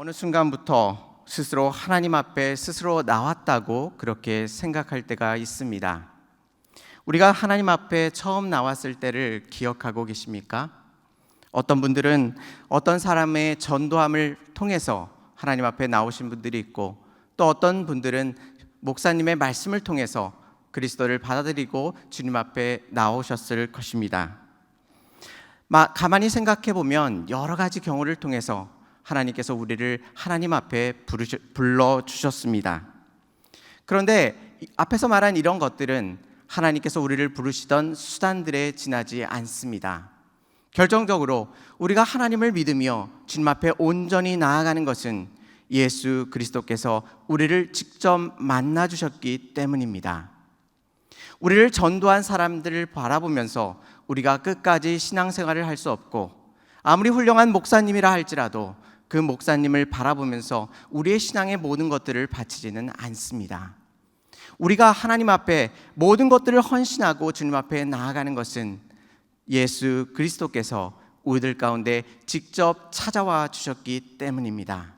어느 순간부터 스스로 하나님 앞에 스스로 나왔다고 그렇게 생각할 때가 있습니다. 우리가 하나님 앞에 처음 나왔을 때를 기억하고 계십니까? 어떤 분들은 어떤 사람의 전도함을 통해서 하나님 앞에 나오신 분들이 있고, 또 어떤 분들은 목사님의 말씀을 통해서 그리스도를 받아들이고 주님 앞에 나오셨을 것입니다. 가만히 생각해 보면 여러 가지 경우를 통해서 하나님께서 우리를 하나님 앞에 불러주셨습니다. 그런데 앞에서 말한 이런 것들은 하나님께서 우리를 부르시던 수단들에 지나지 않습니다. 결정적으로 우리가 하나님을 믿으며 주님 앞에 온전히 나아가는 것은 예수 그리스도께서 우리를 직접 만나 주셨기 때문입니다. 우리를 전도한 사람들을 바라보면서 우리가 끝까지 신앙생활을 할 수 없고, 아무리 훌륭한 목사님이라 할지라도 그 목사님을 바라보면서 우리의 신앙의 모든 것들을 바치지는 않습니다. 우리가 하나님 앞에 모든 것들을 헌신하고 주님 앞에 나아가는 것은 예수 그리스도께서 우리들 가운데 직접 찾아와 주셨기 때문입니다.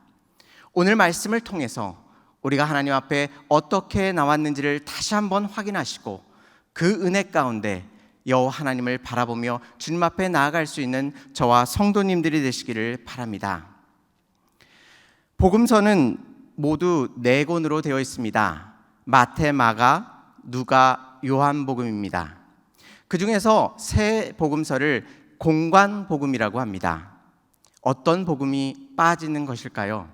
오늘 말씀을 통해서 우리가 하나님 앞에 어떻게 나왔는지를 다시 한번 확인하시고, 그 은혜 가운데 여호와 하나님을 바라보며 주님 앞에 나아갈 수 있는 저와 성도님들이 되시기를 바랍니다. 복음서는 모두 4권으로 되어 있습니다. 마태, 마가, 누가, 요한복음입니다. 그 중에서 3 복음서를 공관복음이라고 합니다. 어떤 복음이 빠지는 것일까요?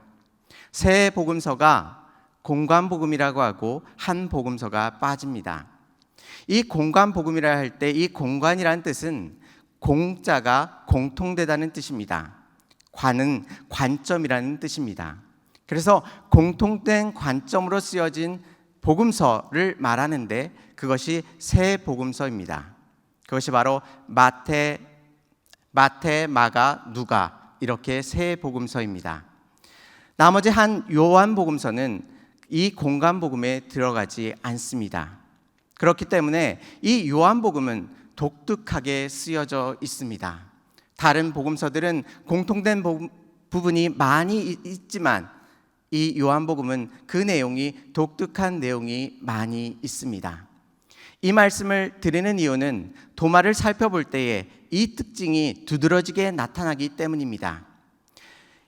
3 복음서가 공관복음이라고 하고 한 복음서가 빠집니다. 이 공관복음이라 할 때 이 공관이라는 뜻은 공자가 공통되다는 뜻입니다. 관은 관점이라는 뜻입니다. 그래서 공통된 관점으로 쓰여진 복음서를 말하는데 그것이 3 복음서입니다. 그것이 바로 마태, 마가, 누가, 이렇게 3 복음서입니다. 나머지 한 요한복음서는 이 공관복음에 들어가지 않습니다. 그렇기 때문에 이 요한복음은 독특하게 쓰여져 있습니다. 다른 복음서들은 공통된 부분이 많이 있지만 이 요한복음은 그 내용이 독특한 내용이 많이 있습니다. 이 말씀을 드리는 이유는 도마를 살펴볼 때에 이 특징이 두드러지게 나타나기 때문입니다.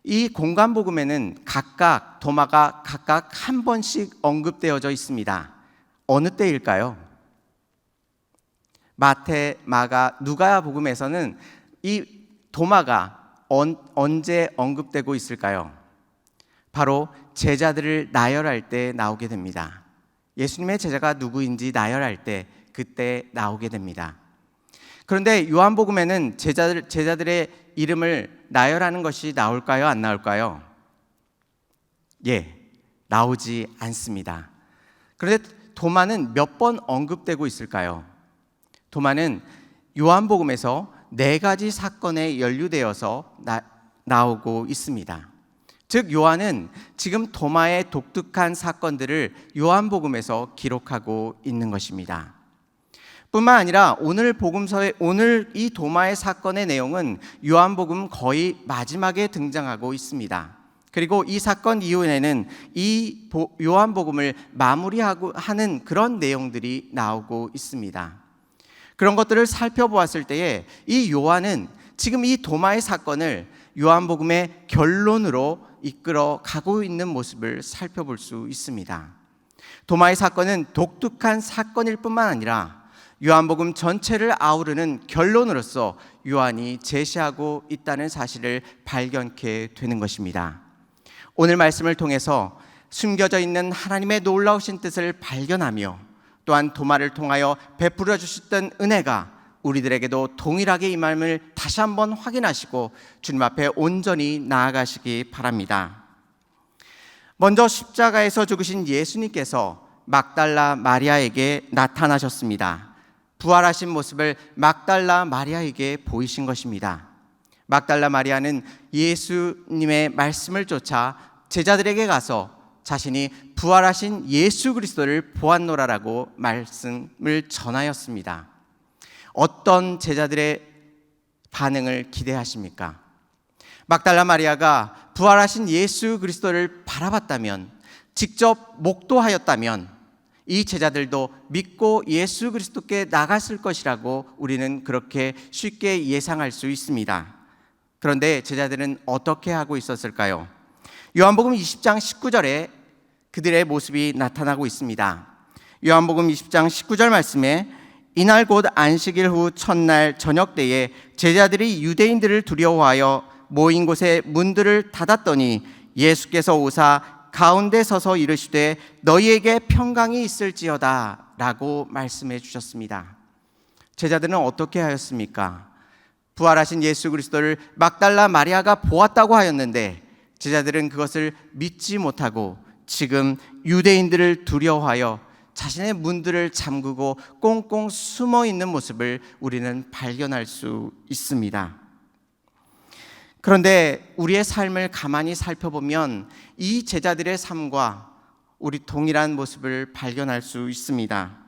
이 공관복음에는 각각 도마가 각각 한 번씩 언급되어져 있습니다. 어느 때일까요? 마태, 마가, 누가 복음에서는 이 도마가 언제 언급되고 있을까요? 바로 제자들을 나열할 때 나오게 됩니다. 예수님의 제자가 누구인지 나열할 때 그때 나오게 됩니다. 그런데 요한복음에는 제자들의 이름을 나열하는 것이 나올까요? 안 나올까요? 나오지 않습니다. 그런데 도마는 몇 번 언급되고 있을까요? 도마는 요한복음에서 4가지 사건에 연루되어서 나오고 있습니다. 즉 요한은 지금 도마의 독특한 사건들을 요한복음에서 기록하고 있는 것입니다. 뿐만 아니라 오늘 이 도마의 사건의 내용은 요한복음 거의 마지막에 등장하고 있습니다. 그리고 이 사건 이후에는 이 요한복음을 마무리하는 그런 내용들이 나오고 있습니다. 그런 것들을 살펴보았을 때에 이 요한은 지금 이 도마의 사건을 요한복음의 결론으로 이끌어 가고 있는 모습을 살펴볼 수 있습니다. 도마의 사건은 독특한 사건일 뿐만 아니라 요한복음 전체를 아우르는 결론으로서 요한이 제시하고 있다는 사실을 발견케 되는 것입니다. 오늘 말씀을 통해서 숨겨져 있는 하나님의 놀라우신 뜻을 발견하며, 또한 도마를 통하여 베풀어 주셨던 은혜가 우리들에게도 동일하게 임함을 다시 한번 확인하시고 주님 앞에 온전히 나아가시기 바랍니다. 먼저 십자가에서 죽으신 예수님께서 막달라 마리아에게 나타나셨습니다. 부활하신 모습을 막달라 마리아에게 보이신 것입니다. 막달라 마리아는 예수님의 말씀을 쫓아 제자들에게 가서 자신이 부활하신 예수 그리스도를 보았노라라고 말씀을 전하였습니다. 어떤 제자들의 반응을 기대하십니까? 막달라 마리아가 부활하신 예수 그리스도를 바라봤다면, 직접 목도하였다면 이 제자들도 믿고 예수 그리스도께 나갔을 것이라고 우리는 그렇게 쉽게 예상할 수 있습니다. 그런데 제자들은 어떻게 하고 있었을까요? 요한복음 20장 19절에 그들의 모습이 나타나고 있습니다. 요한복음 20장 19절 말씀에 이날 곧 안식일 후 첫날 저녁 때에 제자들이 유대인들을 두려워하여 모인 곳에 문들을 닫았더니 예수께서 오사 가운데 서서 이르시되 너희에게 평강이 있을지어다 라고 말씀해 주셨습니다. 제자들은 어떻게 하였습니까? 부활하신 예수 그리스도를 막달라 마리아가 보았다고 하였는데 제자들은 그것을 믿지 못하고 지금 유대인들을 두려워하여 자신의 문들을 잠그고 꽁꽁 숨어 있는 모습을 우리는 발견할 수 있습니다. 그런데 우리의 삶을 가만히 살펴보면 이 제자들의 삶과 우리 동일한 모습을 발견할 수 있습니다.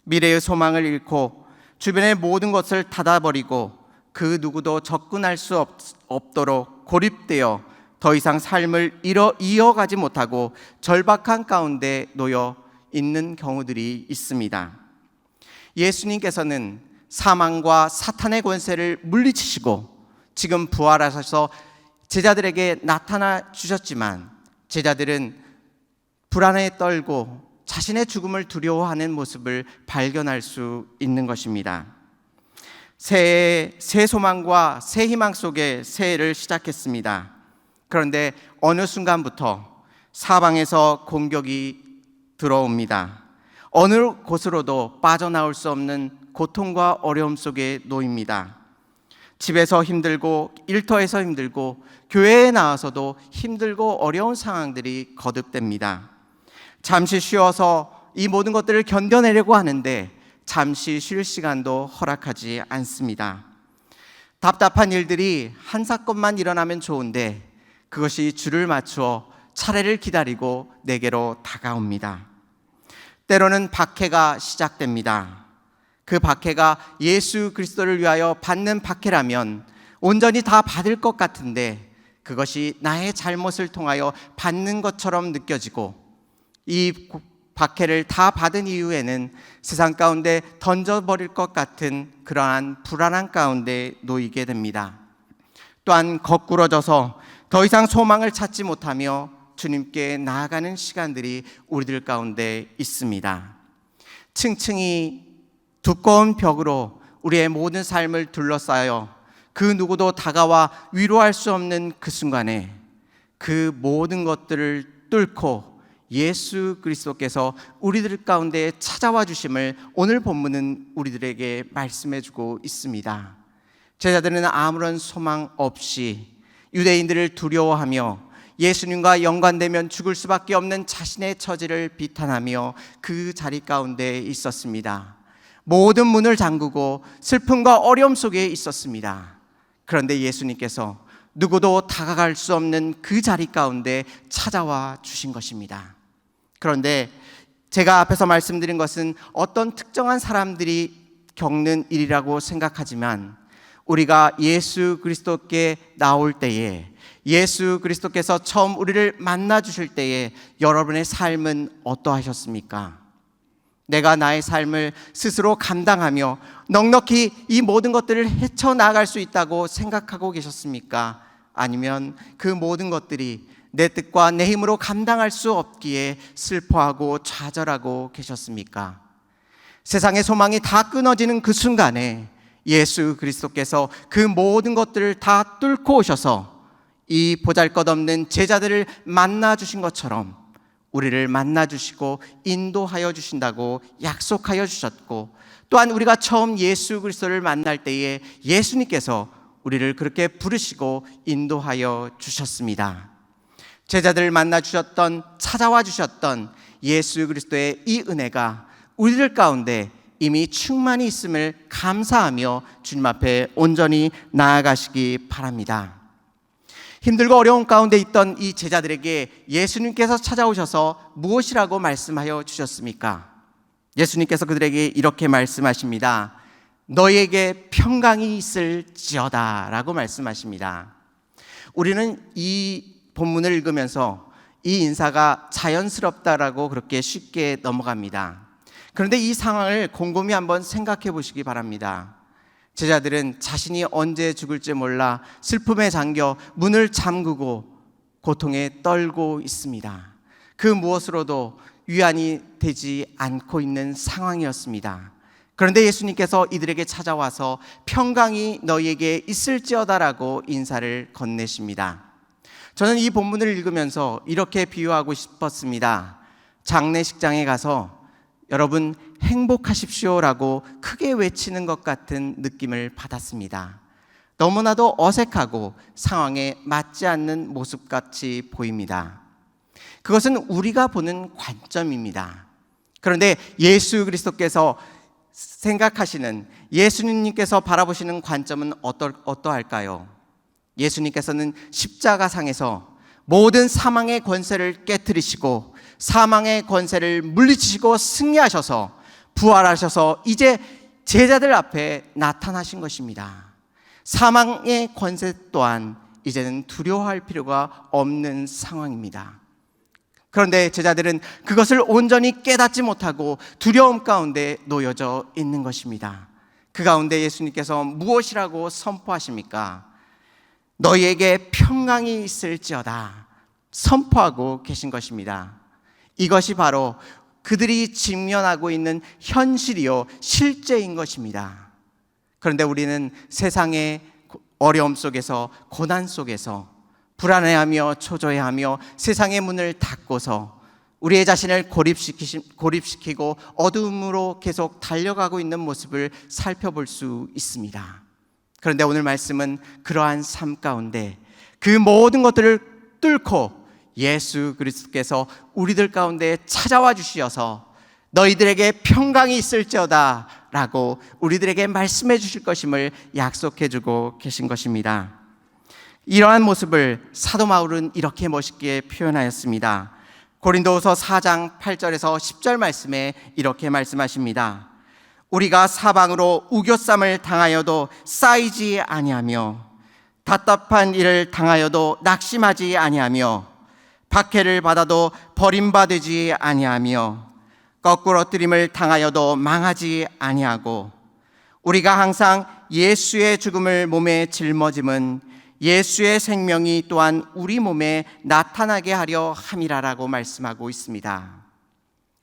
미래의 소망을 잃고 주변의 모든 것을 닫아버리고 그 누구도 접근할 수 없도록 고립되어 더 이상 삶을 이어가지 못하고 절박한 가운데 놓여 있는 경우들이 있습니다. 예수님께서는 사망과 사탄의 권세를 물리치시고 지금 부활하셔서 제자들에게 나타나 주셨지만 제자들은 불안에 떨고 자신의 죽음을 두려워하는 모습을 발견할 수 있는 것입니다. 새해 새 소망과 새 희망 속에 새해를 시작했습니다. 그런데 어느 순간부터 사방에서 공격이 들어옵니다. 어느 곳으로도 빠져나올 수 없는 고통과 어려움 속에 놓입니다. 집에서 힘들고 일터에서 힘들고 교회에 나와서도 힘들고 어려운 상황들이 거듭됩니다. 잠시 쉬어서 이 모든 것들을 견뎌내려고 하는데 잠시 쉴 시간도 허락하지 않습니다. 답답한 일들이 한 사건만 일어나면 좋은데 그것이 줄을 맞추어 차례를 기다리고 내게로 다가옵니다. 때로는 박해가 시작됩니다. 그 박해가 예수 그리스도를 위하여 받는 박해라면 온전히 다 받을 것 같은데 그것이 나의 잘못을 통하여 받는 것처럼 느껴지고 이 박해를 다 받은 이후에는 세상 가운데 던져버릴 것 같은 그러한 불안한 가운데 놓이게 됩니다. 또한 거꾸러져서 더 이상 소망을 찾지 못하며 주님께 나아가는 시간들이 우리들 가운데 있습니다. 층층이 두꺼운 벽으로 우리의 모든 삶을 둘러싸여 그 누구도 다가와 위로할 수 없는 그 순간에 그 모든 것들을 뚫고 예수 그리스도께서 우리들 가운데 찾아와 주심을 오늘 본문은 우리들에게 말씀해 주고 있습니다. 제자들은 아무런 소망 없이 유대인들을 두려워하며 예수님과 연관되면 죽을 수밖에 없는 자신의 처지를 비탄하며 그 자리 가운데 있었습니다. 모든 문을 잠그고 슬픔과 어려움 속에 있었습니다. 그런데 예수님께서 누구도 다가갈 수 없는 그 자리 가운데 찾아와 주신 것입니다. 그런데 제가 앞에서 말씀드린 것은 어떤 특정한 사람들이 겪는 일이라고 생각하지만 우리가 예수 그리스도께 나올 때에 예수 그리스도께서 처음 우리를 만나 주실 때에 여러분의 삶은 어떠하셨습니까? 내가 나의 삶을 스스로 감당하며 넉넉히 이 모든 것들을 헤쳐나갈 수 있다고 생각하고 계셨습니까? 아니면 그 모든 것들이 내 뜻과 내 힘으로 감당할 수 없기에 슬퍼하고 좌절하고 계셨습니까? 세상의 소망이 다 끊어지는 그 순간에 예수 그리스도께서 그 모든 것들을 다 뚫고 오셔서 이 보잘것없는 제자들을 만나 주신 것처럼 우리를 만나 주시고 인도하여 주신다고 약속하여 주셨고, 또한 우리가 처음 예수 그리스도를 만날 때에 예수님께서 우리를 그렇게 부르시고 인도하여 주셨습니다. 제자들을 만나 주셨던, 찾아와 주셨던 예수 그리스도의 이 은혜가 우리들 가운데 이미 충만히 있음을 감사하며 주님 앞에 온전히 나아가시기 바랍니다. 힘들고 어려운 가운데 있던 이 제자들에게 예수님께서 찾아오셔서 무엇이라고 말씀하여 주셨습니까? 예수님께서 그들에게 이렇게 말씀하십니다. 너희에게 평강이 있을지어다 라고 말씀하십니다. 우리는 이 본문을 읽으면서 이 인사가 자연스럽다라고 그렇게 쉽게 넘어갑니다. 그런데 이 상황을 곰곰이 한번 생각해 보시기 바랍니다. 제자들은 자신이 언제 죽을지 몰라 슬픔에 잠겨 문을 잠그고 고통에 떨고 있습니다. 그 무엇으로도 위안이 되지 않고 있는 상황이었습니다. 그런데 예수님께서 이들에게 찾아와서 평강이 너희에게 있을지어다라고 인사를 건네십니다. 저는 이 본문을 읽으면서 이렇게 비유하고 싶었습니다. 장례식장에 가서 여러분 행복하십시오라고 크게 외치는 것 같은 느낌을 받았습니다. 너무나도 어색하고 상황에 맞지 않는 모습같이 보입니다. 그것은 우리가 보는 관점입니다. 그런데 예수 그리스도께서 생각하시는, 예수님께서 바라보시는 관점은 어떠할까요? 예수님께서는 십자가상에서 모든 사망의 권세를 깨뜨리시고 사망의 권세를 물리치시고 승리하셔서 부활하셔서 이제 제자들 앞에 나타나신 것입니다. 사망의 권세 또한 이제는 두려워할 필요가 없는 상황입니다. 그런데 제자들은 그것을 온전히 깨닫지 못하고 두려움 가운데 놓여져 있는 것입니다. 그 가운데 예수님께서 무엇이라고 선포하십니까? 너희에게 평강이 있을지어다 선포하고 계신 것입니다. 이것이 바로 그들이 직면하고 있는 현실이요 실제인 것입니다. 그런데 우리는 세상의 어려움 속에서, 고난 속에서 불안해하며 초조해하며 세상의 문을 닫고서 우리의 자신을 고립시키고 어둠으로 계속 달려가고 있는 모습을 살펴볼 수 있습니다. 그런데 오늘 말씀은 그러한 삶 가운데 그 모든 것들을 뚫고 예수 그리스도께서 우리들 가운데 찾아와 주시어서 너희들에게 평강이 있을지어다 라고 우리들에게 말씀해 주실 것임을 약속해 주고 계신 것입니다. 이러한 모습을 사도 바울은 이렇게 멋있게 표현하였습니다. 고린도후서 4장 8절에서 10절 말씀에 이렇게 말씀하십니다. 우리가 사방으로 우겨쌈을 당하여도 쌓이지 아니하며 답답한 일을 당하여도 낙심하지 아니하며 박해를 받아도 버림받지 아니하며 거꾸러뜨림을 당하여도 망하지 아니하고 우리가 항상 예수의 죽음을 몸에 짊어짐은 예수의 생명이 또한 우리 몸에 나타나게 하려 함이라라고 말씀하고 있습니다.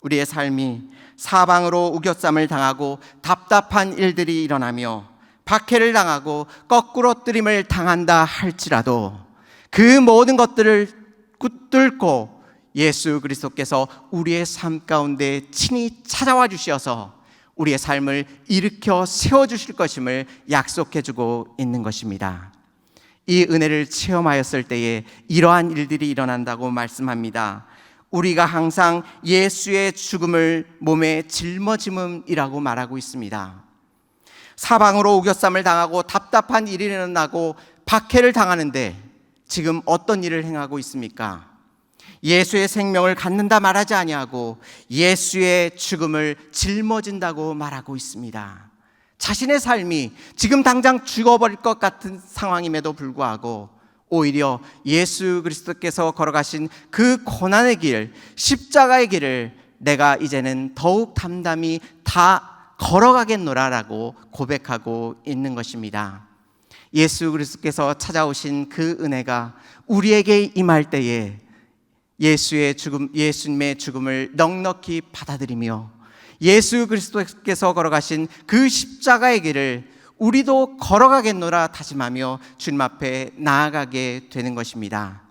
우리의 삶이 사방으로 우겨쌈을 당하고 답답한 일들이 일어나며 박해를 당하고 거꾸러뜨림을 당한다 할지라도 그 모든 것들을 뚫고 예수 그리스도께서 우리의 삶 가운데 친히 찾아와 주셔서 우리의 삶을 일으켜 세워주실 것임을 약속해주고 있는 것입니다. 이 은혜를 체험하였을 때에 이러한 일들이 일어난다고 말씀합니다. 우리가 항상 예수의 죽음을 몸에 짊어짐이라고 말하고 있습니다. 사방으로 우겨쌈을 당하고 답답한 일이 일어나고 박해를 당하는데 지금 어떤 일을 행하고 있습니까? 예수의 생명을 갖는다 말하지 아니하고 예수의 죽음을 짊어진다고 말하고 있습니다. 자신의 삶이 지금 당장 죽어버릴 것 같은 상황임에도 불구하고 오히려 예수 그리스도께서 걸어가신 그 고난의 길, 십자가의 길을 내가 이제는 더욱 담담히 다 걸어가겠노라라고 고백하고 있는 것입니다. 예수 그리스도께서 찾아오신 그 은혜가 우리에게 임할 때에 예수님의 죽음을 넉넉히 받아들이며 예수 그리스도께서 걸어가신 그 십자가의 길을 우리도 걸어가겠노라 다짐하며 주님 앞에 나아가게 되는 것입니다.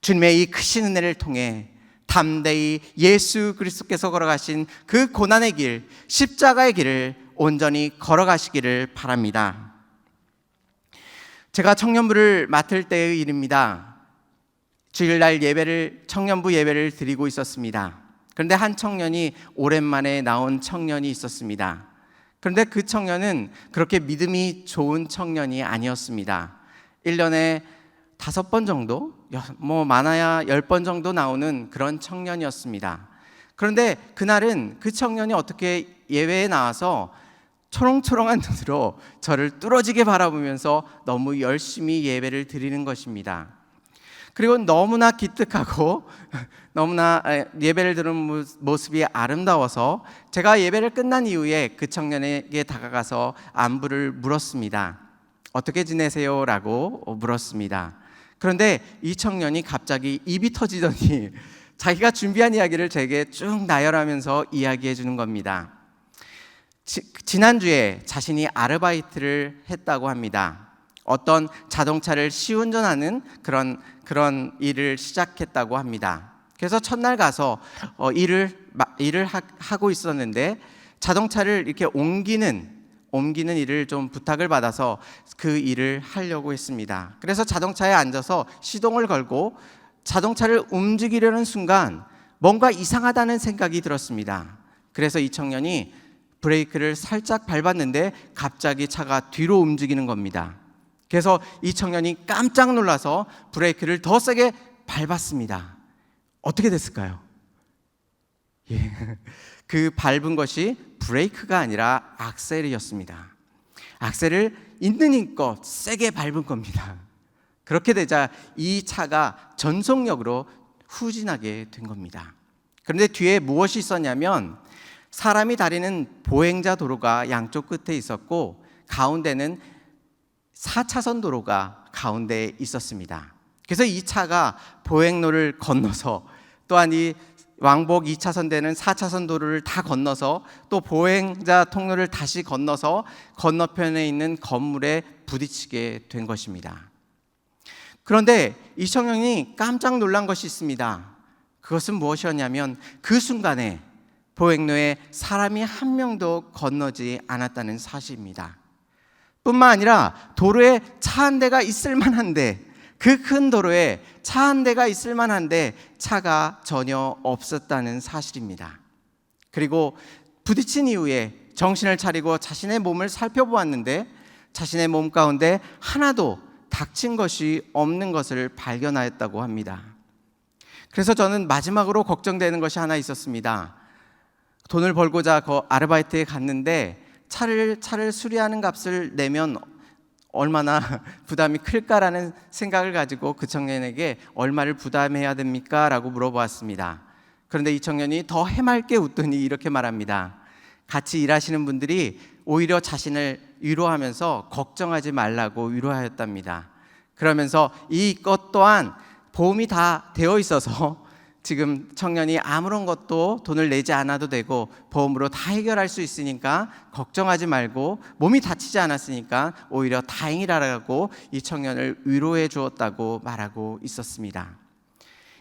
주님의 이 크신 은혜를 통해 담대히 예수 그리스도께서 걸어가신 그 고난의 길, 십자가의 길을 온전히 걸어가시기를 바랍니다. 제가 청년부를 맡을 때의 일입니다. 주일날 청년부 예배를 드리고 있었습니다. 그런데 한 청년이 오랜만에 나온 청년이 있었습니다. 그런데 그 청년은 그렇게 믿음이 좋은 청년이 아니었습니다. 1년에 5번 정도, 많아야 10번 정도 나오는 그런 청년이었습니다. 그런데 그날은 그 청년이 어떻게 예배에 나와서 초롱초롱한 눈으로 저를 뚫어지게 바라보면서 너무 열심히 예배를 드리는 것입니다. 그리고 너무나 기특하고 너무나 예배를 드리는 모습이 아름다워서 제가 예배를 끝난 이후에 그 청년에게 다가가서 안부를 물었습니다. 어떻게 지내세요? 라고 물었습니다. 그런데 이 청년이 갑자기 입이 터지더니 자기가 준비한 이야기를 제게 쭉 나열하면서 이야기해 주는 겁니다. 지난주에 자신이 아르바이트를 했다고 합니다. 어떤 자동차를 시운전하는 그런 일을 시작했다고 합니다. 그래서 첫날 가서 일을 하고 있었는데 자동차를 이렇게 옮기는 일을 좀 부탁을 받아서 그 일을 하려고 했습니다. 그래서 자동차에 앉아서 시동을 걸고 자동차를 움직이려는 순간 뭔가 이상하다는 생각이 들었습니다. 그래서 이 청년이 브레이크를 살짝 밟았는데 갑자기 차가 뒤로 움직이는 겁니다. 그래서 이 청년이 깜짝 놀라서 브레이크를 더 세게 밟았습니다. 어떻게 됐을까요? 그 밟은 것이 브레이크가 아니라 악셀이었습니다. 악셀을 있는 힘껏 세게 밟은 겁니다. 그렇게 되자 이 차가 전속력으로 후진하게 된 겁니다. 그런데 뒤에 무엇이 있었냐면 사람이 다니는 보행자 도로가 양쪽 끝에 있었고 가운데는 4차선 도로가 가운데에 있었습니다. 그래서 이 차가 보행로를 건너서 또한 이 왕복 2차선 되는 4차선 도로를 다 건너서 또 보행자 통로를 다시 건너서 건너편에 있는 건물에 부딪히게 된 것입니다. 그런데 이 청년이 깜짝 놀란 것이 있습니다. 그것은 무엇이었냐면 그 순간에 보행로에 사람이 한 명도 건너지 않았다는 사실입니다. 뿐만 아니라 도로에 차 한 대가 있을 만한데 그 큰 도로에 차 한 대가 있을 만한데 차가 전혀 없었다는 사실입니다. 그리고 부딪힌 이후에 정신을 차리고 자신의 몸을 살펴보았는데 자신의 몸 가운데 하나도 다친 것이 없는 것을 발견하였다고 합니다. 그래서 저는 마지막으로 걱정되는 것이 하나 있었습니다. 돈을 벌고자 그 아르바이트에 갔는데 차를 수리하는 값을 내면 얼마나 부담이 클까라는 생각을 가지고 그 청년에게 얼마를 부담해야 됩니까? 라고 물어보았습니다. 그런데 이 청년이 더 해맑게 웃더니 이렇게 말합니다. 같이 일하시는 분들이 오히려 자신을 위로하면서 걱정하지 말라고 위로하였답니다. 그러면서 이것 또한 보험이 다 되어 있어서 지금 청년이 아무런 것도 돈을 내지 않아도 되고 보험으로 다 해결할 수 있으니까 걱정하지 말고 몸이 다치지 않았으니까 오히려 다행이라고 이 청년을 위로해 주었다고 말하고 있었습니다.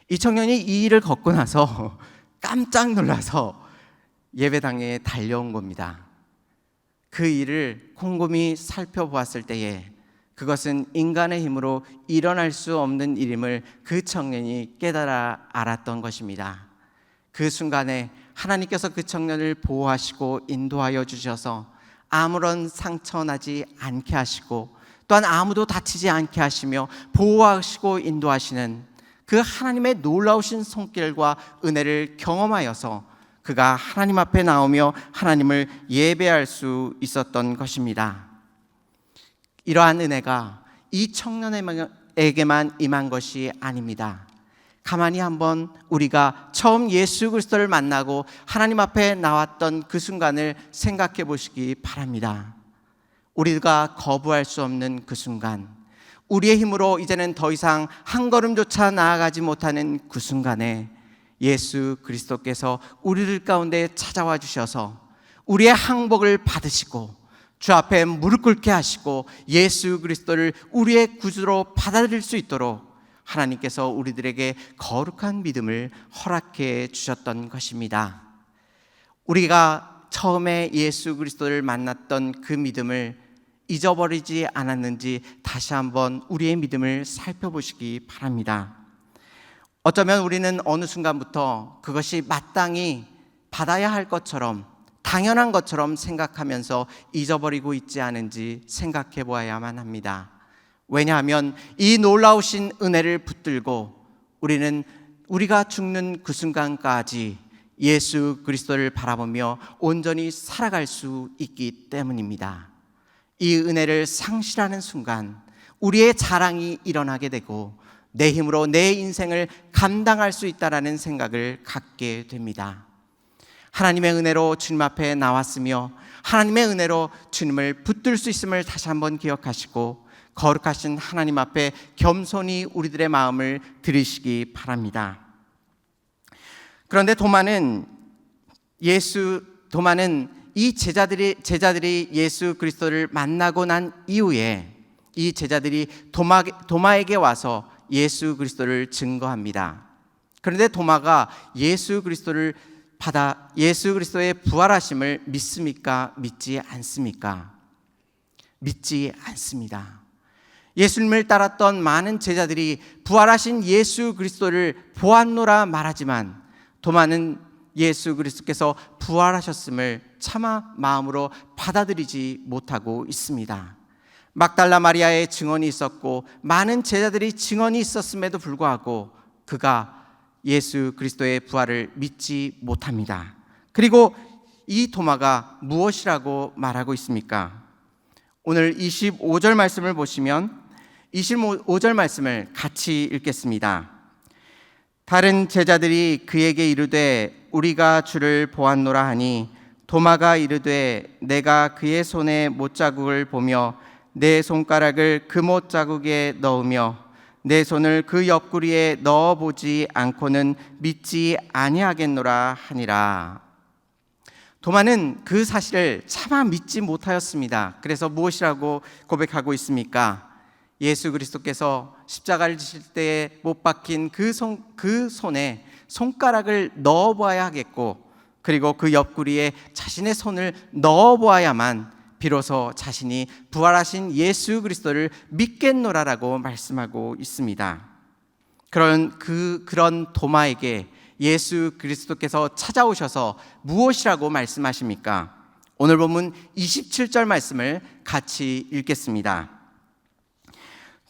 이 청년이 이 일을 겪고 나서 깜짝 놀라서 예배당에 달려온 겁니다. 그 일을 곰곰이 살펴보았을 때에 그것은 인간의 힘으로 일어날 수 없는 일임을 그 청년이 깨달아 알았던 것입니다. 그 순간에 하나님께서 그 청년을 보호하시고 인도하여 주셔서 아무런 상처 나지 않게 하시고 또한 아무도 다치지 않게 하시며 보호하시고 인도하시는 그 하나님의 놀라우신 손길과 은혜를 경험하여서 그가 하나님 앞에 나오며 하나님을 예배할 수 있었던 것입니다. 이러한 은혜가 이 청년에게만 임한 것이 아닙니다. 가만히 한번 우리가 처음 예수 그리스도를 만나고 하나님 앞에 나왔던 그 순간을 생각해 보시기 바랍니다. 우리가 거부할 수 없는 그 순간, 우리의 힘으로 이제는 더 이상 한 걸음조차 나아가지 못하는 그 순간에 예수 그리스도께서 우리들 가운데 찾아와 주셔서 우리의 항복을 받으시고 주 앞에 무릎 꿇게 하시고 예수 그리스도를 우리의 구주로 받아들일 수 있도록 하나님께서 우리들에게 거룩한 믿음을 허락해 주셨던 것입니다. 우리가 처음에 예수 그리스도를 만났던 그 믿음을 잊어버리지 않았는지 다시 한번 우리의 믿음을 살펴보시기 바랍니다. 어쩌면 우리는 어느 순간부터 그것이 마땅히 받아야 할 것처럼 당연한 것처럼 생각하면서 잊어버리고 있지 않은지 생각해 보아야만 합니다. 왜냐하면 이 놀라우신 은혜를 붙들고 우리는 우리가 죽는 그 순간까지 예수 그리스도를 바라보며 온전히 살아갈 수 있기 때문입니다. 이 은혜를 상실하는 순간 우리의 자랑이 일어나게 되고 내 힘으로 내 인생을 감당할 수 있다라는 생각을 갖게 됩니다. 하나님의 은혜로 주님 앞에 나왔으며 하나님의 은혜로 주님을 붙들 수 있음을 다시 한번 기억하시고 거룩하신 하나님 앞에 겸손히 우리들의 마음을 들이시기 바랍니다. 그런데 도마는 이 제자들이 예수 그리스도를 만나고 난 이후에 이 제자들이 도마에게 와서 예수 그리스도를 증거합니다. 그런데 도마가 예수 그리스도의 부활하심을 믿습니까? 믿지 않습니까? 믿지 않습니다. 예수님을 따랐던 많은 제자들이 부활하신 예수 그리스도를 보았노라 말하지만 도마는 예수 그리스도께서 부활하셨음을 차마 마음으로 받아들이지 못하고 있습니다. 막달라 마리아의 증언이 있었고 많은 제자들이 증언이 있었음에도 불구하고 그가 예수 그리스도의 부활을 믿지 못합니다. 그리고 이 도마가 무엇이라고 말하고 있습니까? 오늘 25절 말씀을 보시면 25절 말씀을 같이 읽겠습니다. 다른 제자들이 그에게 이르되 우리가 주를 보았노라 하니 도마가 이르되 내가 그의 손에 못자국을 보며 내 손가락을 그 못자국에 넣으며 내 손을 그 옆구리에 넣어보지 않고는 믿지 아니하겠노라 하니라. 도마는 그 사실을 차마 믿지 못하였습니다. 그래서 무엇이라고 고백하고 있습니까? 예수 그리스도께서 십자가를 지실 때에 못 박힌 그 손에 손가락을 넣어보아야 하겠고 그리고 그 옆구리에 자신의 손을 넣어보아야만 비로소 자신이 부활하신 예수 그리스도를 믿겠노라라고 말씀하고 있습니다. 그런 도마에게 예수 그리스도께서 찾아오셔서 무엇이라고 말씀하십니까? 오늘 본문 27절 말씀을 같이 읽겠습니다.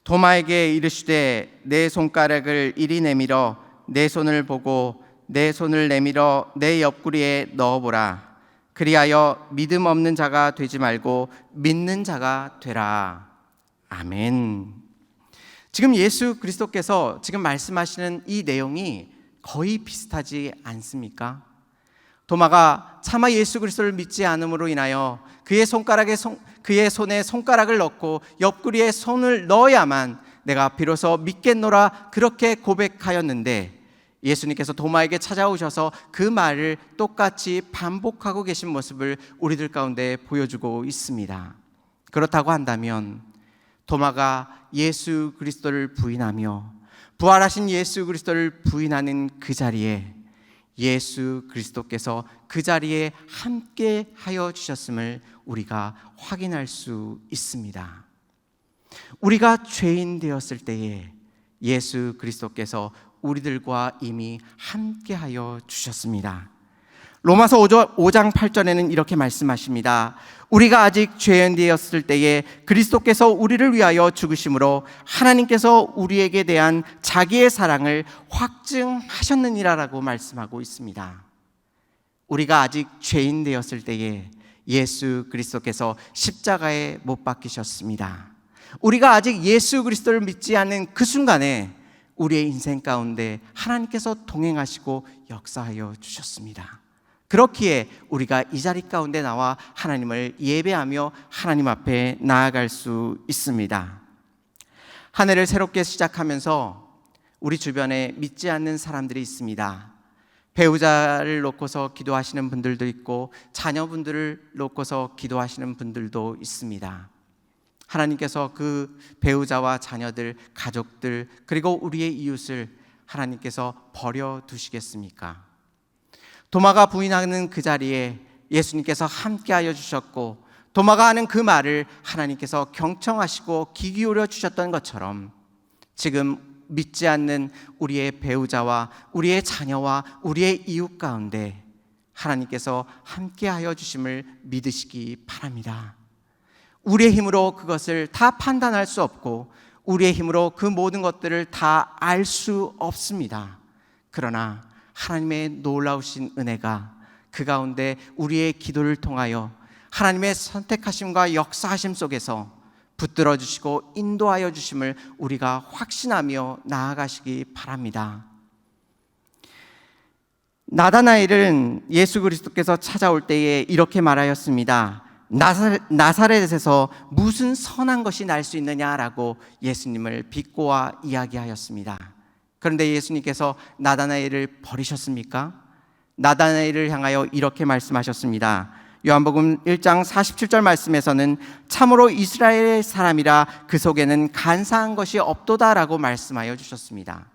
도마에게 이르시되 내 손가락을 이리 내밀어 내 손을 보고 내 손을 내밀어 내 옆구리에 넣어보라. 그리하여 믿음 없는 자가 되지 말고 믿는 자가 되라. 아멘. 지금 예수 그리스도께서 지금 말씀하시는 이 내용이 거의 비슷하지 않습니까? 도마가 차마 예수 그리스도를 믿지 않음으로 인하여 그의 손에 손가락을 넣고 옆구리에 손을 넣어야만 내가 비로소 믿겠노라 그렇게 고백하였는데 예수님께서 도마에게 찾아오셔서 그 말을 똑같이 반복하고 계신 모습을 우리들 가운데 보여주고 있습니다. 그렇다고 한다면 도마가 예수 그리스도를 부인하며 부활하신 예수 그리스도를 부인하는 그 자리에 예수 그리스도께서 그 자리에 함께 하여 주셨음을 우리가 확인할 수 있습니다. 우리가 죄인 되었을 때에 예수 그리스도께서 우리들과 이미 함께 하여 주셨습니다. 로마서 5장 8절에는 이렇게 말씀하십니다. 우리가 아직 죄인 되었을 때에 그리스도께서 우리를 위하여 죽으심으로 하나님께서 우리에게 대한 자기의 사랑을 확증하셨느니라라고 말씀하고 있습니다. 우리가 아직 죄인 되었을 때에 예수 그리스도께서 십자가에 못 박히셨습니다. 우리가 아직 예수 그리스도를 믿지 않는 그 순간에 우리의 인생 가운데 하나님께서 동행하시고 역사하여 주셨습니다. 그렇기에 우리가 이 자리 가운데 나와 하나님을 예배하며 하나님 앞에 나아갈 수 있습니다. 한 해를 새롭게 시작하면서 우리 주변에 믿지 않는 사람들이 있습니다. 배우자를 놓고서 기도하시는 분들도 있고 자녀분들을 놓고서 기도하시는 분들도 있습니다. 하나님께서 그 배우자와 자녀들, 가족들 그리고 우리의 이웃을 하나님께서 버려두시겠습니까? 도마가 부인하는 그 자리에 예수님께서 함께하여 주셨고 도마가 하는 그 말을 하나님께서 경청하시고 귀 기울여 주셨던 것처럼 지금 믿지 않는 우리의 배우자와 우리의 자녀와 우리의 이웃 가운데 하나님께서 함께하여 주심을 믿으시기 바랍니다. 우리의 힘으로 그것을 다 판단할 수 없고 우리의 힘으로 그 모든 것들을 다 알 수 없습니다. 그러나 하나님의 놀라우신 은혜가 그 가운데 우리의 기도를 통하여 하나님의 선택하심과 역사하심 속에서 붙들어 주시고 인도하여 주심을 우리가 확신하며 나아가시기 바랍니다. 나다나엘은 예수 그리스도께서 찾아올 때에 이렇게 말하였습니다. 나사렛에서 무슨 선한 것이 날 수 있느냐라고 예수님을 비꼬아 이야기하였습니다. 그런데 예수님께서 나다나엘을 버리셨습니까? 나다나엘을 향하여 이렇게 말씀하셨습니다. 요한복음 1장 47절 말씀에서는 참으로 이스라엘의 사람이라 그 속에는 간사한 것이 없도다라고 말씀하여 주셨습니다.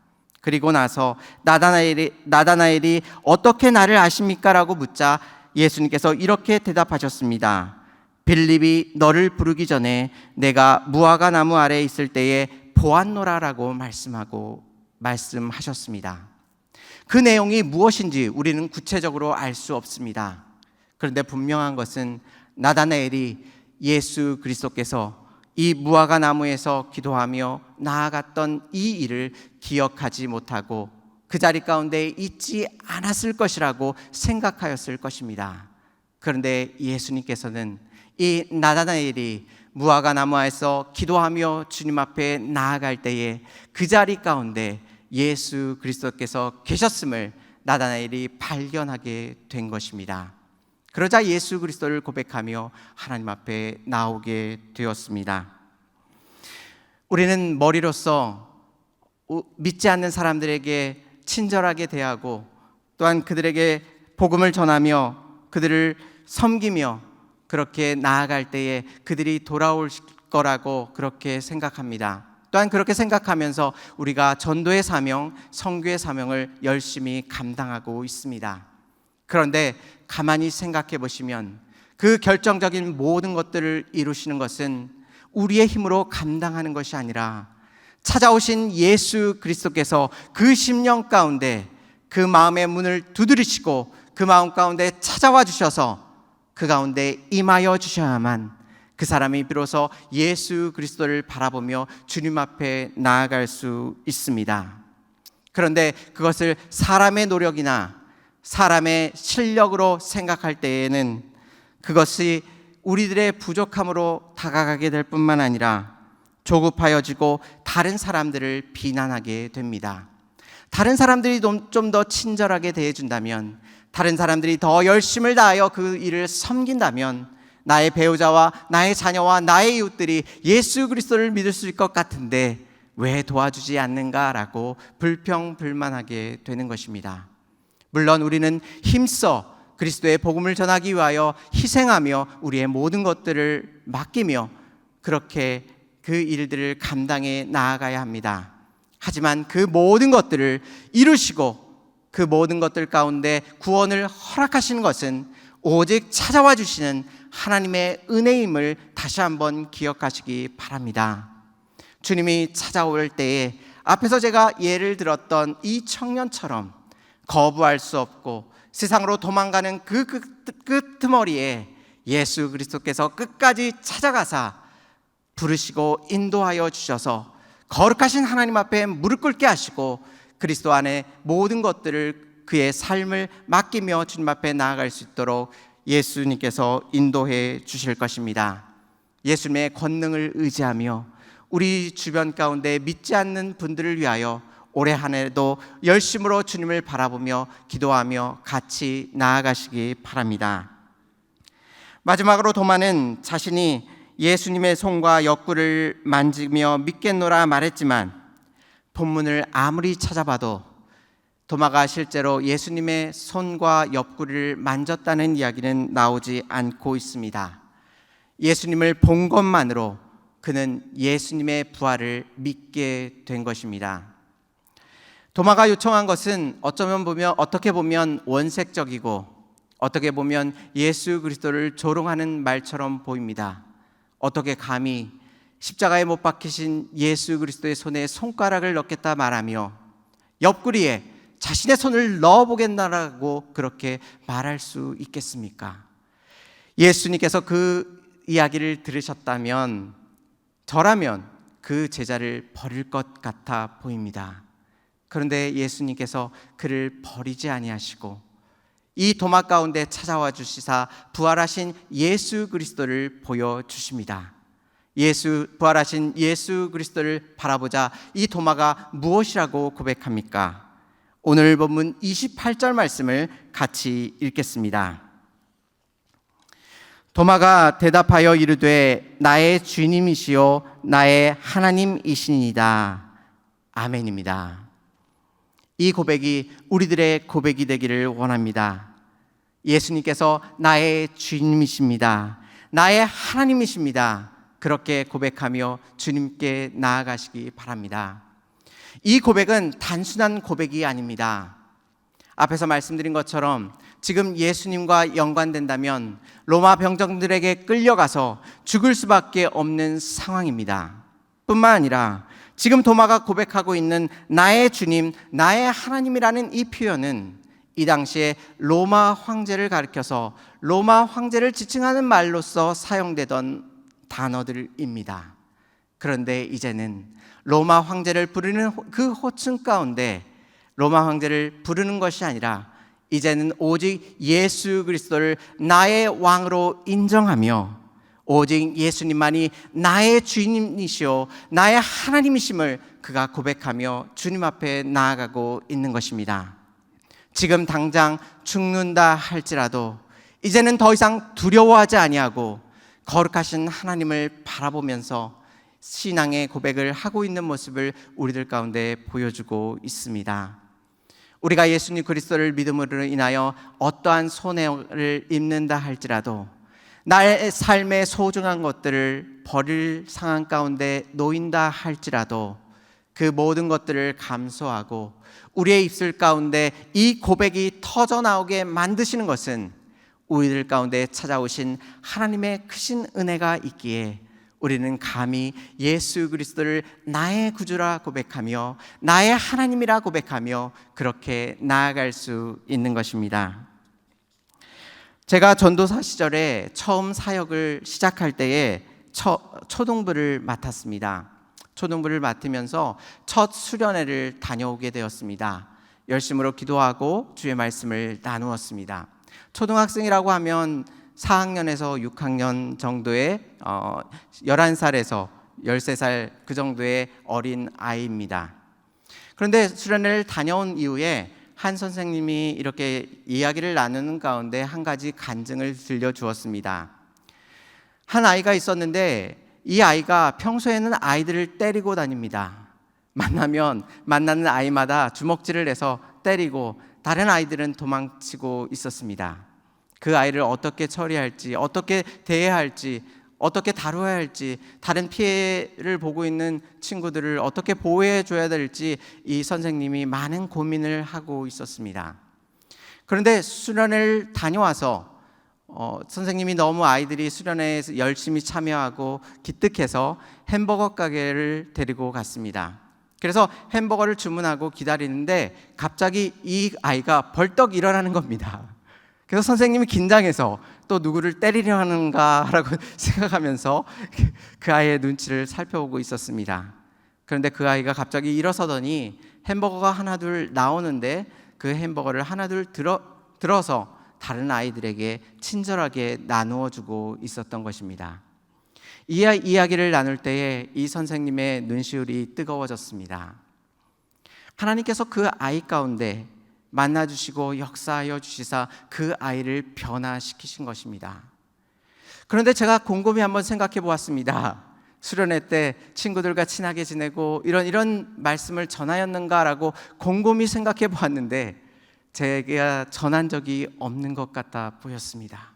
그리고 나서 나다나엘이 어떻게 나를 아십니까? 라고 묻자 예수님께서 이렇게 대답하셨습니다. 빌립이 너를 부르기 전에 내가 무화과 나무 아래에 있을 때에 보았노라라고 말씀하셨습니다. 그 내용이 무엇인지 우리는 구체적으로 알 수 없습니다. 그런데 분명한 것은 나다나엘이 예수 그리스도께서 이 무화과 나무에서 기도하며 나아갔던 이 일을 기억하지 못하고 그 자리 가운데 있지 않았을 것이라고 생각하였을 것입니다. 그런데 예수님께서는 이 나다나엘이 무화과 나무에서 기도하며 주님 앞에 나아갈 때에 그 자리 가운데 예수 그리스도께서 계셨음을 나다나엘이 발견하게 된 것입니다. 그러자 예수 그리스도를 고백하며 하나님 앞에 나오게 되었습니다. 우리는 머리로서 믿지 않는 사람들에게 친절하게 대하고 또한 그들에게 복음을 전하며 그들을 섬기며 그렇게 나아갈 때에 그들이 돌아올 거라고 그렇게 생각합니다. 또한 그렇게 생각하면서 우리가 전도의 사명, 선교의 사명을 열심히 감당하고 있습니다. 그런데 가만히 생각해 보시면 그 결정적인 모든 것들을 이루시는 것은 우리의 힘으로 감당하는 것이 아니라 찾아오신 예수 그리스도께서 그 심령 가운데 그 마음의 문을 두드리시고 그 마음 가운데 찾아와 주셔서 그 가운데 임하여 주셔야만 그 사람이 비로소 예수 그리스도를 바라보며 주님 앞에 나아갈 수 있습니다. 그런데 그것을 사람의 노력이나 사람의 실력으로 생각할 때에는 그것이 우리들의 부족함으로 다가가게 될 뿐만 아니라 조급하여지고 다른 사람들을 비난하게 됩니다. 다른 사람들이 좀 더 친절하게 대해준다면, 다른 사람들이 더 열심을 다하여 그 일을 섬긴다면 나의 배우자와 나의 자녀와 나의 이웃들이 예수 그리스도를 믿을 수 있을 것 같은데 왜 도와주지 않는가라고 불평불만하게 되는 것입니다. 물론 우리는 힘써 그리스도의 복음을 전하기 위하여 희생하며 우리의 모든 것들을 맡기며 그렇게 그 일들을 감당해 나아가야 합니다. 하지만 그 모든 것들을 이루시고 그 모든 것들 가운데 구원을 허락하시는 것은 오직 찾아와 주시는 하나님의 은혜임을 다시 한번 기억하시기 바랍니다. 주님이 찾아올 때에 앞에서 제가 예를 들었던 이 청년처럼 거부할 수 없고 세상으로 도망가는 그 끄트머리에 예수 그리스도께서 끝까지 찾아가사 부르시고 인도하여 주셔서 거룩하신 하나님 앞에 무릎 꿇게 하시고 그리스도 안에 모든 것들을 그의 삶을 맡기며 주님 앞에 나아갈 수 있도록 예수님께서 인도해 주실 것입니다. 예수님의 권능을 의지하며 우리 주변 가운데 믿지 않는 분들을 위하여 올해 한 해도 열심으로 주님을 바라보며 기도하며 같이 나아가시기 바랍니다. 마지막으로 도마는 자신이 예수님의 손과 옆구리를 만지며 믿겠노라 말했지만 본문을 아무리 찾아봐도 도마가 실제로 예수님의 손과 옆구리를 만졌다는 이야기는 나오지 않고 있습니다. 예수님을 본 것만으로 그는 예수님의 부활을 믿게 된 것입니다. 도마가 요청한 것은 어떻게 보면 원색적이고 어떻게 보면 예수 그리스도를 조롱하는 말처럼 보입니다. 어떻게 감히 십자가에 못 박히신 예수 그리스도의 손에 손가락을 넣겠다 말하며 옆구리에 자신의 손을 넣어보겠다라고 그렇게 말할 수 있겠습니까? 예수님께서 그 이야기를 들으셨다면 저라면 그 제자를 버릴 것 같아 보입니다. 그런데 예수님께서 그를 버리지 아니하시고 이 도마 가운데 찾아와 주시사 부활하신 예수 그리스도를 보여주십니다. 부활하신 예수 그리스도를 바라보자 이 도마가 무엇이라고 고백합니까? 오늘 본문 28절 말씀을 같이 읽겠습니다. 도마가 대답하여 이르되 나의 주님이시요 나의 하나님이시니이다. 아멘입니다. 이 고백이 우리들의 고백이 되기를 원합니다. 예수님께서 나의 주님이십니다. 나의 하나님이십니다. 그렇게 고백하며 주님께 나아가시기 바랍니다. 이 고백은 단순한 고백이 아닙니다. 앞에서 말씀드린 것처럼 지금 예수님과 연관된다면 로마 병정들에게 끌려가서 죽을 수밖에 없는 상황입니다. 뿐만 아니라 지금 도마가 고백하고 있는 나의 주님, 나의 하나님이라는 이 표현은 이 당시에 로마 황제를 가리켜서 로마 황제를 지칭하는 말로서 사용되던 단어들입니다. 그런데 이제는 로마 황제를 부르는 그 호칭 가운데 로마 황제를 부르는 것이 아니라 이제는 오직 예수 그리스도를 나의 왕으로 인정하며 오직 예수님만이 나의 주님이시오 나의 하나님이심을 그가 고백하며 주님 앞에 나아가고 있는 것입니다. 지금 당장 죽는다 할지라도 이제는 더 이상 두려워하지 아니하고 거룩하신 하나님을 바라보면서 신앙의 고백을 하고 있는 모습을 우리들 가운데 보여주고 있습니다. 우리가 예수님 그리스도를 믿음으로 인하여 어떠한 손해를 입는다 할지라도 나의 삶의 소중한 것들을 버릴 상황 가운데 놓인다 할지라도 그 모든 것들을 감수하고 우리의 입술 가운데 이 고백이 터져나오게 만드시는 것은 우리들 가운데 찾아오신 하나님의 크신 은혜가 있기에 우리는 감히 예수 그리스도를 나의 구주라 고백하며 나의 하나님이라 고백하며 그렇게 나아갈 수 있는 것입니다. 제가 전도사 시절에 처음 사역을 시작할 때에 초등부를 맡았습니다. 초등부를 맡으면서 첫 수련회를 다녀오게 되었습니다. 열심으로 기도하고 주의 말씀을 나누었습니다. 초등학생이라고 하면 4학년에서 6학년 정도의 11살에서 13살 그 정도의 어린 아이입니다. 그런데 수련회를 다녀온 이후에 한 선생님이 이렇게 이야기를 나누는 가운데 한 가지 간증을 들려주었습니다. 한 아이가 있었는데 이 아이가 평소에는 아이들을 때리고 다닙니다. 만나는 아이마다 주먹질을 해서 때리고 다른 아이들은 도망치고 있었습니다. 그 아이를 어떻게 처리할지, 어떻게 대해야 할지, 어떻게 다루어야 할지, 다른 피해를 보고 있는 친구들을 어떻게 보호해 줘야 될지 이 선생님이 많은 고민을 하고 있었습니다. 그런데 수련회를 다녀와서 선생님이 너무 아이들이 수련회에 열심히 참여하고 기특해서 햄버거 가게를 데리고 갔습니다. 그래서 햄버거를 주문하고 기다리는데 갑자기 이 아이가 벌떡 일어나는 겁니다. 그래서 선생님이 긴장해서 또 누구를 때리려 하는가라고 생각하면서 그 아이의 눈치를 살펴보고 있었습니다. 그런데 그 아이가 갑자기 일어서더니 햄버거가 하나 둘 나오는데 그 햄버거를 하나 둘 들어서 다른 아이들에게 친절하게 나누어 주고 있었던 것입니다. 이 이야기를 나눌 때에 이 선생님의 눈시울이 뜨거워졌습니다. 하나님께서 그 아이 가운데 만나주시고 역사하여 주시사 그 아이를 변화시키신 것입니다. 그런데 제가 곰곰이 한번 생각해 보았습니다. 수련회 때 친구들과 친하게 지내고 이런 말씀을 전하였는가라고 곰곰이 생각해 보았는데 제가 전한 적이 없는 것 같아 보였습니다.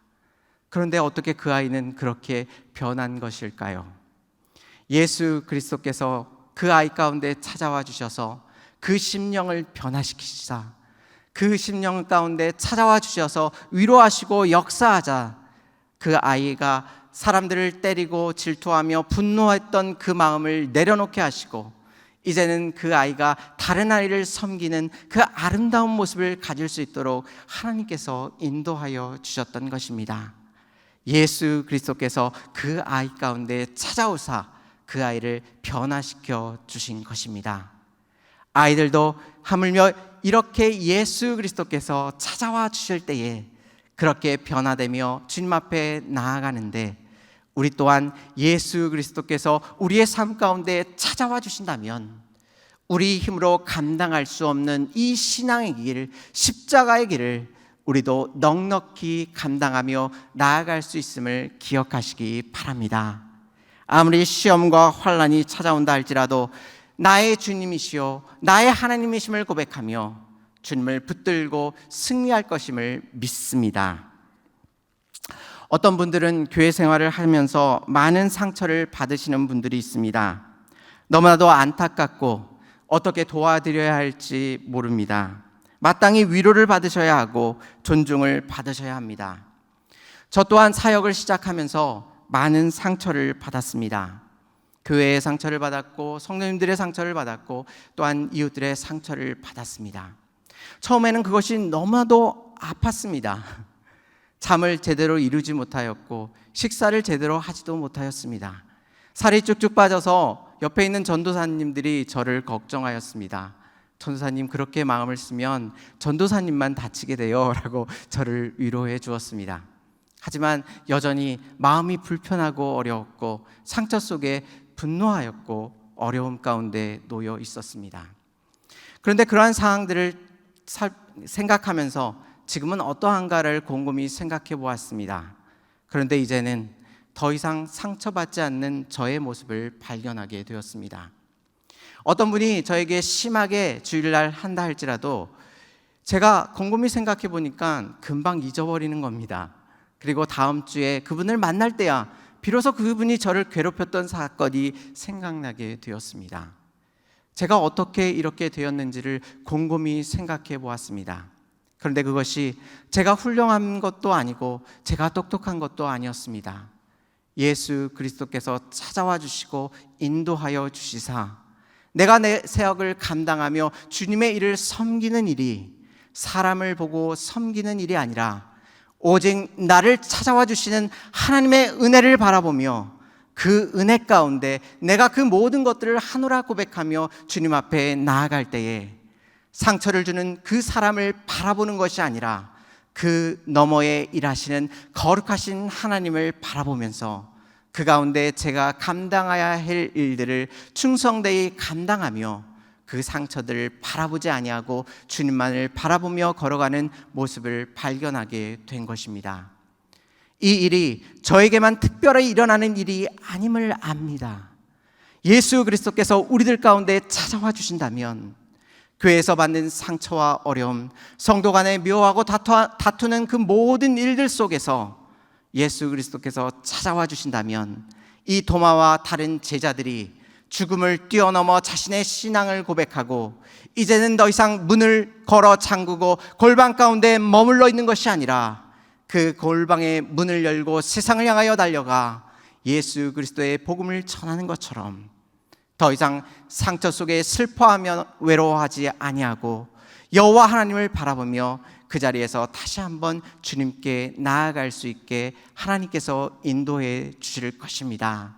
그런데 어떻게 그 아이는 그렇게 변한 것일까요? 예수 그리스도께서 그 아이 가운데 찾아와 주셔서 그 심령을 변화시키시사 그 심령 가운데 찾아와 주셔서 위로하시고 역사하자 그 아이가 사람들을 때리고 질투하며 분노했던 그 마음을 내려놓게 하시고 이제는 그 아이가 다른 아이를 섬기는 그 아름다운 모습을 가질 수 있도록 하나님께서 인도하여 주셨던 것입니다. 예수 그리스도께서 그 아이 가운데 찾아오사 그 아이를 변화시켜 주신 것입니다. 아이들도 하물며 이렇게 예수 그리스도께서 찾아와 주실 때에 그렇게 변화되며 주님 앞에 나아가는데, 우리 또한 예수 그리스도께서 우리의 삶 가운데 찾아와 주신다면 우리 힘으로 감당할 수 없는 이 신앙의 길, 십자가의 길을 우리도 넉넉히 감당하며 나아갈 수 있음을 기억하시기 바랍니다. 아무리 시험과 환난이 찾아온다 할지라도 나의 주님이시요 나의 하나님이심을 고백하며 주님을 붙들고 승리할 것임을 믿습니다. 어떤 분들은 교회 생활을 하면서 많은 상처를 받으시는 분들이 있습니다. 너무나도 안타깝고 어떻게 도와드려야 할지 모릅니다. 마땅히 위로를 받으셔야 하고 존중을 받으셔야 합니다. 저 또한 사역을 시작하면서 많은 상처를 받았습니다. 교회의 상처를 받았고 성도님들의 상처를 받았고 또한 이웃들의 상처를 받았습니다. 처음에는 그것이 너무나도 아팠습니다. 잠을 제대로 이루지 못하였고 식사를 제대로 하지도 못하였습니다. 살이 쭉쭉 빠져서 옆에 있는 전도사님들이 저를 걱정하였습니다. 전도사님, 그렇게 마음을 쓰면 전도사님만 다치게 돼요 라고 저를 위로해 주었습니다. 하지만 여전히 마음이 불편하고 어려웠고 상처 속에 분노하였고 어려움 가운데 놓여 있었습니다. 그런데 그러한 상황들을 생각하면서 지금은 어떠한가를 곰곰이 생각해 보았습니다. 그런데 이제는 더 이상 상처받지 않는 저의 모습을 발견하게 되었습니다. 어떤 분이 저에게 심하게 주일날 한다 할지라도 제가 곰곰이 생각해 보니까 금방 잊어버리는 겁니다. 그리고 다음 주에 그분을 만날 때야 비로소 그분이 저를 괴롭혔던 사건이 생각나게 되었습니다. 제가 어떻게 이렇게 되었는지를 곰곰이 생각해 보았습니다. 그런데 그것이 제가 훌륭한 것도 아니고 제가 똑똑한 것도 아니었습니다. 예수 그리스도께서 찾아와 주시고 인도하여 주시사 내가 내 사역을 감당하며 주님의 일을 섬기는 일이 사람을 보고 섬기는 일이 아니라 오직 나를 찾아와 주시는 하나님의 은혜를 바라보며 그 은혜 가운데 내가 그 모든 것들을 하노라 고백하며 주님 앞에 나아갈 때에 상처를 주는 그 사람을 바라보는 것이 아니라 그 너머에 일하시는 거룩하신 하나님을 바라보면서 그 가운데 제가 감당해야 할 일들을 충성되이 감당하며 그 상처들을 바라보지 아니하고 주님만을 바라보며 걸어가는 모습을 발견하게 된 것입니다. 이 일이 저에게만 특별히 일어나는 일이 아님을 압니다. 예수 그리스도께서 우리들 가운데 찾아와 주신다면 교회에서 받는 상처와 어려움, 성도 간에 묘하고 다투는 그 모든 일들 속에서 예수 그리스도께서 찾아와 주신다면 이 도마와 다른 제자들이 죽음을 뛰어넘어 자신의 신앙을 고백하고 이제는 더 이상 문을 걸어 잠그고 골방 가운데 머물러 있는 것이 아니라 그 골방의 문을 열고 세상을 향하여 달려가 예수 그리스도의 복음을 전하는 것처럼 더 이상 상처 속에 슬퍼하며 외로워하지 아니하고 여호와 하나님을 바라보며 그 자리에서 다시 한번 주님께 나아갈 수 있게 하나님께서 인도해 주실 것입니다.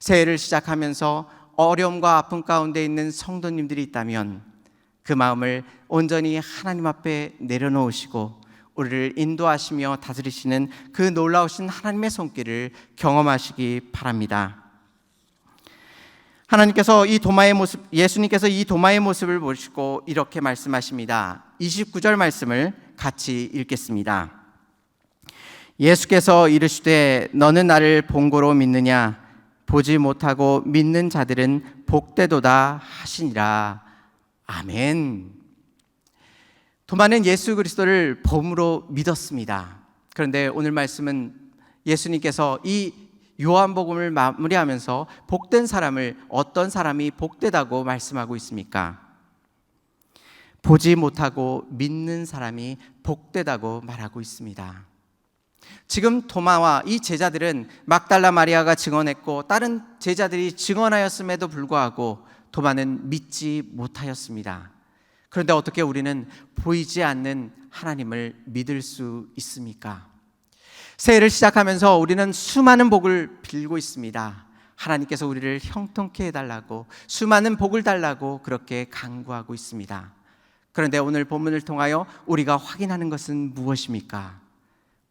새해를 시작하면서 어려움과 아픔 가운데 있는 성도님들이 있다면 그 마음을 온전히 하나님 앞에 내려놓으시고 우리를 인도하시며 다스리시는 그 놀라우신 하나님의 손길을 경험하시기 바랍니다. 하나님께서 이 도마의 모습, 예수님께서 이 도마의 모습을 보시고 이렇게 말씀하십니다. 29절 말씀을 같이 읽겠습니다. 예수께서 이르시되 너는 나를 본고로 믿느냐? 보지 못하고 믿는 자들은 복되도다 하시니라. 아멘. 도마는 예수 그리스도를 범으로 믿었습니다. 그런데 오늘 말씀은 예수님께서 이 요한복음을 마무리하면서 복된 사람을 어떤 사람이 복되다고 말씀하고 있습니까? 보지 못하고 믿는 사람이 복되다고 말하고 있습니다. 지금 도마와 이 제자들은 막달라 마리아가 증언했고 다른 제자들이 증언하였음에도 불구하고 도마는 믿지 못하였습니다. 그런데 어떻게 우리는 보이지 않는 하나님을 믿을 수 있습니까? 새해를 시작하면서 우리는 수많은 복을 빌고 있습니다. 하나님께서 우리를 형통케 해달라고, 수많은 복을 달라고 그렇게 간구하고 있습니다. 그런데 오늘 본문을 통하여 우리가 확인하는 것은 무엇입니까?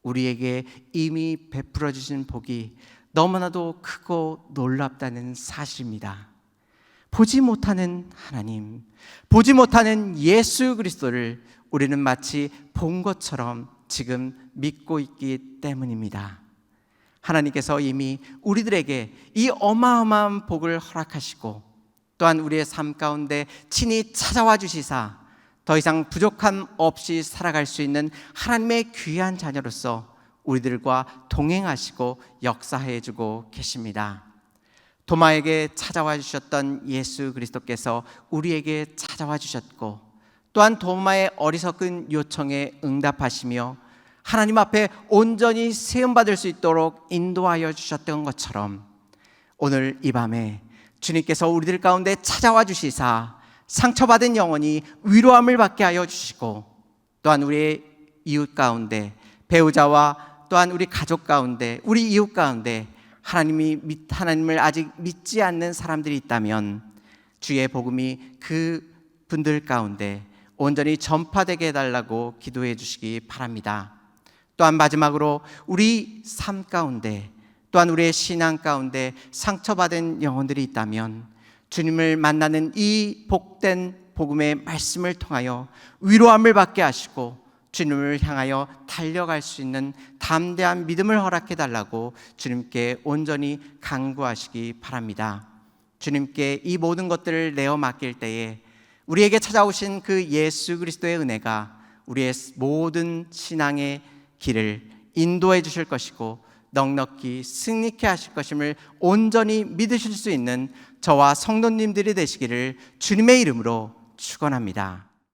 우리에게 이미 베풀어 주신 복이 너무나도 크고 놀랍다는 사실입니다. 보지 못하는 하나님, 보지 못하는 예수 그리스도를 우리는 마치 본 것처럼 지금 믿고 있기 때문입니다. 하나님께서 이미 우리들에게 이 어마어마한 복을 허락하시고, 또한 우리의 삶 가운데 친히 찾아와 주시사 더 이상 부족함 없이 살아갈 수 있는 하나님의 귀한 자녀로서 우리들과 동행하시고 역사해 주고 계십니다. 도마에게 찾아와 주셨던 예수 그리스도께서 우리에게 찾아와 주셨고, 또한 도마의 어리석은 요청에 응답하시며 하나님 앞에 온전히 세움받을 수 있도록 인도하여 주셨던 것처럼, 오늘 이 밤에 주님께서 우리들 가운데 찾아와 주시사 상처받은 영혼이 위로함을 받게 하여 주시고, 또한 우리의 이웃 가운데, 배우자와 또한 우리 가족 가운데, 우리 이웃 가운데 하나님을 아직 믿지 않는 사람들이 있다면 주의 복음이 그 분들 가운데 온전히 전파되게 해달라고 기도해 주시기 바랍니다. 또한 마지막으로 우리 삶 가운데, 또한 우리의 신앙 가운데 상처받은 영혼들이 있다면 주님을 만나는 이 복된 복음의 말씀을 통하여 위로함을 받게 하시고 주님을 향하여 달려갈 수 있는 담대한 믿음을 허락해 달라고 주님께 온전히 간구하시기 바랍니다. 주님께 이 모든 것들을 내어 맡길 때에 우리에게 찾아오신 그 예수 그리스도의 은혜가 우리의 모든 신앙의 길을 인도해 주실 것이고 넉넉히 승리케 하실 것임을 온전히 믿으실 수 있는 저와 성도님들이 되시기를 주님의 이름으로 축원합니다.